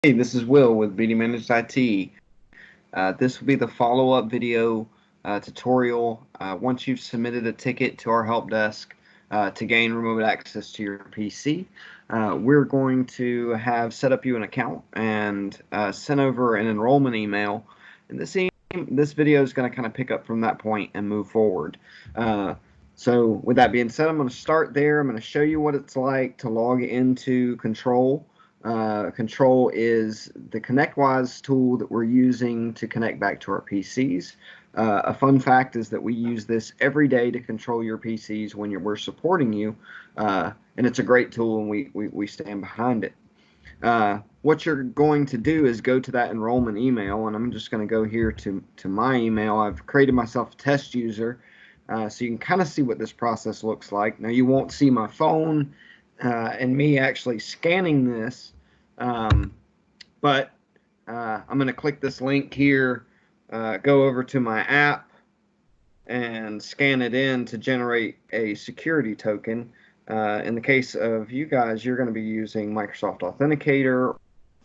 Hey, this is Will with BD Managed IT. This will be the follow-up video tutorial once you've submitted a ticket to our help desk to gain remote access to your PC. We're going to have set up you an account and send over an enrollment email. And this video is going to kind of pick up from that point and move forward. So with that being said, I'm going to start there. I'm going to show you what it's like to log into Control. Control is the Connectwise tool that we're using to connect back to our PCs. A fun fact is that we use this every day to control your PCs when we're supporting you, and it's a great tool, and we stand behind it. What you're going to do is go to that enrollment email, and I'm just going to go here to my email. I've created myself a test user, so you can kind of see what this process looks like. Now, you won't see my phone and me actually scanning this, but I'm going to click this link here, go over to my app, and scan it in to generate a security token. In the case of you guys, you're going to be using Microsoft Authenticator.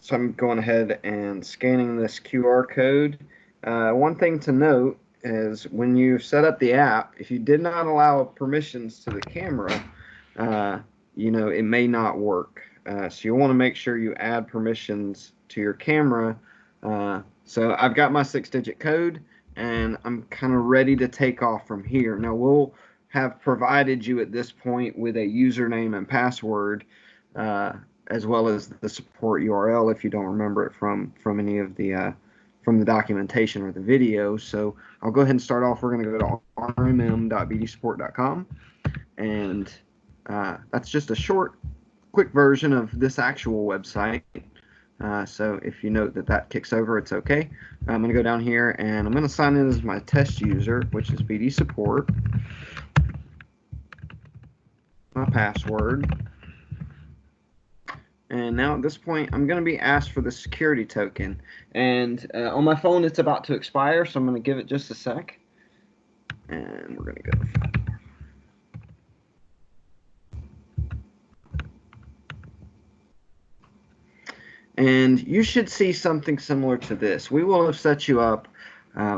So I'm going ahead and scanning this QR code. One thing to note is when you set up the app, if you did not allow permissions to the camera, it may not work. So you want to make sure you add permissions to your camera. So I've got my 6-digit code, and I'm kind of ready to take off from here. Now, we'll have provided you at this point with a username and password, as well as the support URL if you don't remember it from any of the from the documentation or the video. So I'll go ahead and start off. We're going to go to rmm.bdsupport.com, and that's just a quick version of this actual website. So if you note that kicks over, it's okay. I'm going to go down here, and I'm going to sign in as my test user, which is BD Support. My password. And now at this point, I'm going to be asked for the security token. And on my phone, it's about to expire, so I'm going to give it just a sec. And we're going to go. And you should see something similar to this. We will have set you up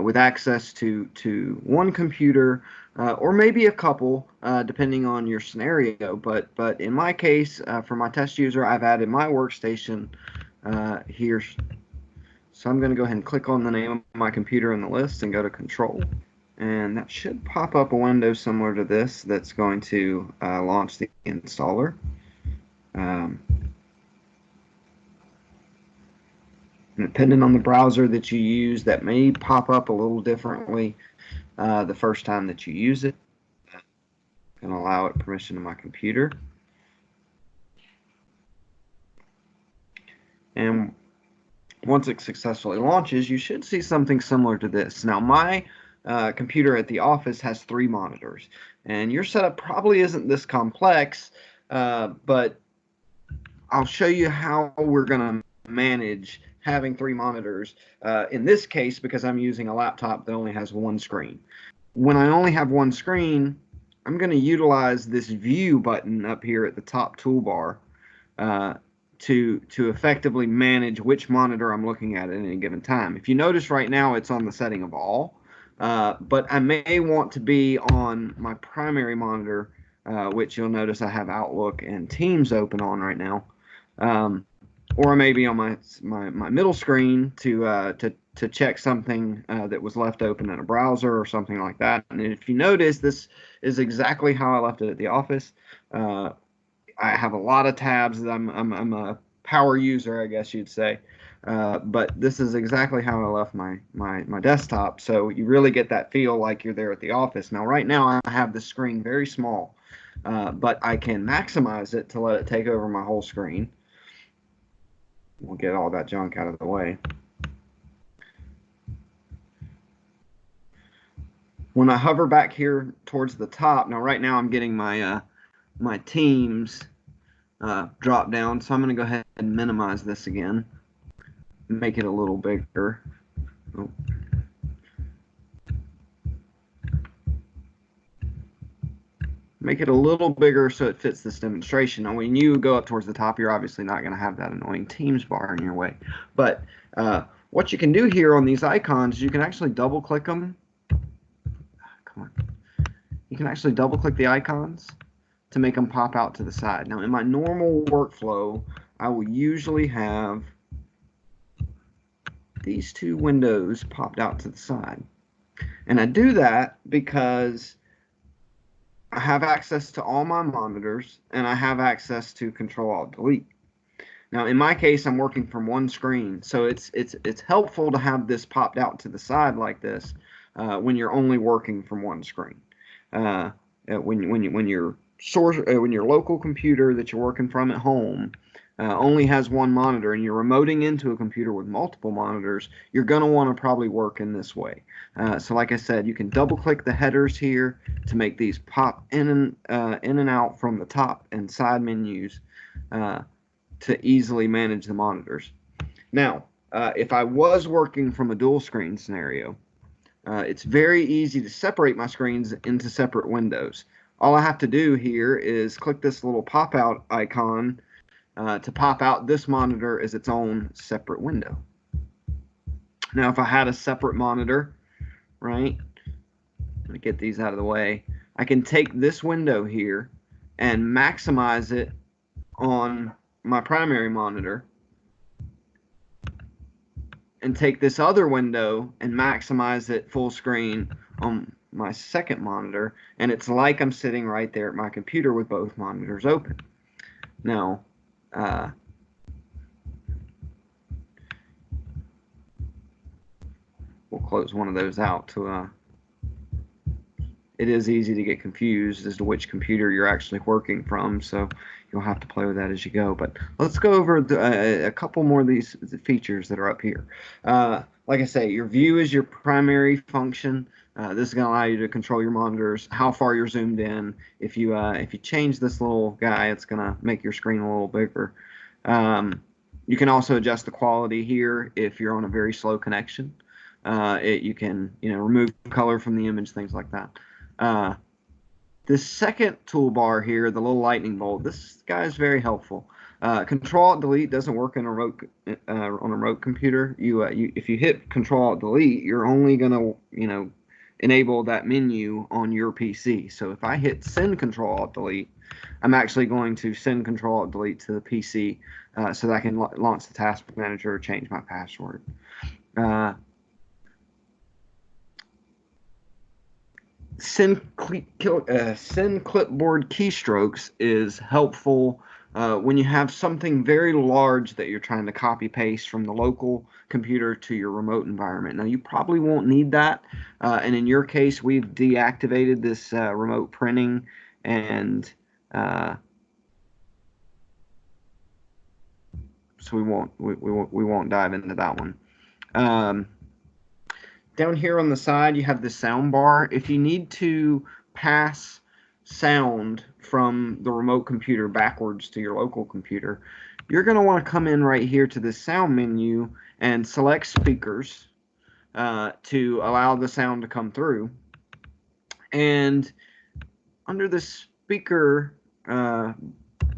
with access to one computer, or maybe a couple, depending on your scenario. But in my case, for my test user, I've added my workstation here. So I'm going to go ahead and click on the name of my computer in the list and go to Control. And that should pop up a window similar to this that's going to launch the installer. Depending on the browser that you use, that may pop up a little differently the first time that you use it. I'm going to allow it permission to my computer. And once it successfully launches, you should see something similar to this. Now, my computer at the office has 3 monitors, and your setup probably isn't this complex, but I'll show you how we're going to manage having 3 monitors in this case, because I'm using a laptop that only has 1 screen. When I only have 1 screen, I'm going to utilize this view button up here at the top toolbar to effectively manage which monitor I'm looking at any given time. If you notice right now, it's on the setting of all, but I may want to be on my primary monitor, which you'll notice I have Outlook and Teams open on right now. Or maybe on my middle screen to check something that was left open in a browser or something like that. And if you notice, this is exactly how I left it at the office. I have a lot of tabs. I'm a power user, I guess you'd say. But this is exactly how I left my desktop. So you really get that feel like you're there at the office. Now, right now, I have the screen very small, but I can maximize it to let it take over my whole screen. We'll get all that junk out of the way. When I hover back here towards the top, now right now I'm getting my my Teams drop down, so I'm going to go ahead and minimize this again, make it a little bigger. Oh. make it a little bigger so it fits this demonstration. Now, when you go up towards the top, you're obviously not going to have that annoying Teams bar in your way. But what you can do here on these icons, you can actually double click them. Come on. You can actually double click the icons to make them pop out to the side. Now, in my normal workflow, I will usually have these two windows popped out to the side. And I do that because I have access to all my monitors and I have access to Control-Alt-Delete. Now, in my case, I'm working from one screen, so it's helpful to have this popped out to the side like this when you're only working from one screen. When your local computer that you're working from at home only has one monitor and you're remoting into a computer with multiple monitors, you're going to want to probably work in this way. So like I said, you can double click the headers here to make these pop in and out from the top and side menus to easily manage the monitors. Now, if I was working from a dual screen scenario, it's very easy to separate my screens into separate windows. All I have to do here is click this little pop-out icon to pop out this monitor as its own separate window. Now, if I had a separate monitor, right, let me get these out of the way, I can take this window here and maximize it on my primary monitor and take this other window and maximize it full screen on my second monitor, and it's like I'm sitting right there at my computer with both monitors open. Now, we'll close one of those out to it is easy to get confused as to which computer you're actually working from, so you'll have to play with that as you go. But let's go over a couple more of these features that are up here. Like I say, your view is your primary function. This is going to allow you to control your monitors, how far you're zoomed in. If you change this little guy, it's going to make your screen a little bigger. You can also adjust the quality here if you're on a very slow connection. You can remove color from the image, things like that. This second toolbar here, the little lightning bolt, this guy is very helpful. Control-Alt-Delete doesn't work on a remote computer. If you hit Control-Alt-Delete, you're only going to enable that menu on your PC. So if I hit Send Control-Alt-Delete, I'm actually going to send Control-Alt-Delete to the PC so that I can launch the task manager or change my password. Send clipboard keystrokes is helpful when you have something very large that you're trying to copy paste from the local computer to your remote environment. Now, you probably won't need that, and in your case, we've deactivated this remote printing, and so we won't dive into that one. Down here on the side, you have the sound bar. If you need to pass sound from the remote computer backwards to your local computer, you're going to want to come in right here to this sound menu and select speakers to allow the sound to come through. And under the speaker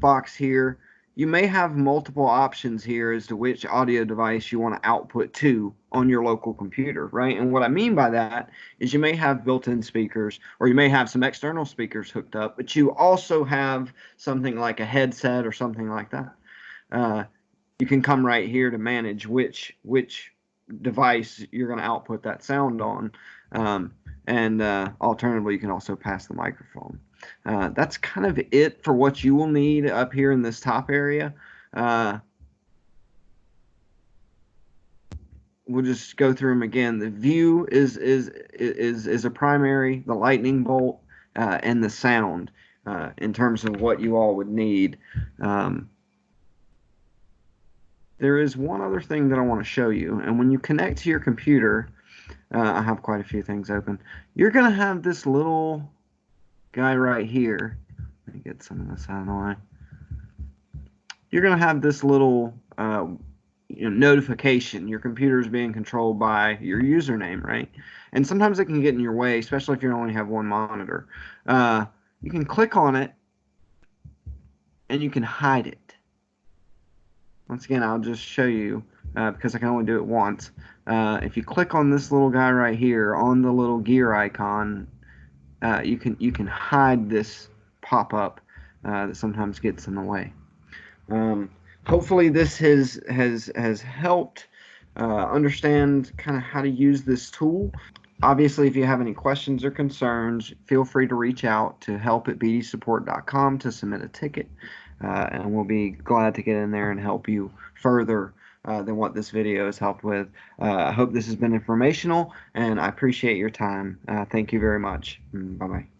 box here, you may have multiple options here as to which audio device you want to output to on your local computer, right? And what I mean by that is you may have built-in speakers, or you may have some external speakers hooked up, but you also have something like a headset or something like that. You can come right here to manage which device you're going to output that sound on, and alternatively, you can also pass the microphone. That's kind of it for what you will need up here in this top area. We'll just go through them again. The view is a primary, the lightning bolt, and the sound in terms of what you all would need. There is one other thing that I want to show you, and when you connect to your computer, I have quite a few things open. You're going to have this little guy right here. Let me get some of this out of the way. You're going to have this little notification. Your computer is being controlled by your username, right? And sometimes it can get in your way, especially if you only have one monitor. you can click on it and you can hide it. Once again, I'll just show you because I can only do it once. If you click on this little guy right here on the little gear icon, you can hide this pop-up that sometimes gets in the way. Hopefully this has helped understand kind of how to use this tool. Obviously, if you have any questions or concerns, feel free to reach out to help@bdsupport.com to submit a ticket, and we'll be glad to get in there and help you further than what this video has helped with. I hope this has been informational, and I appreciate your time. Thank you very much. Bye-bye.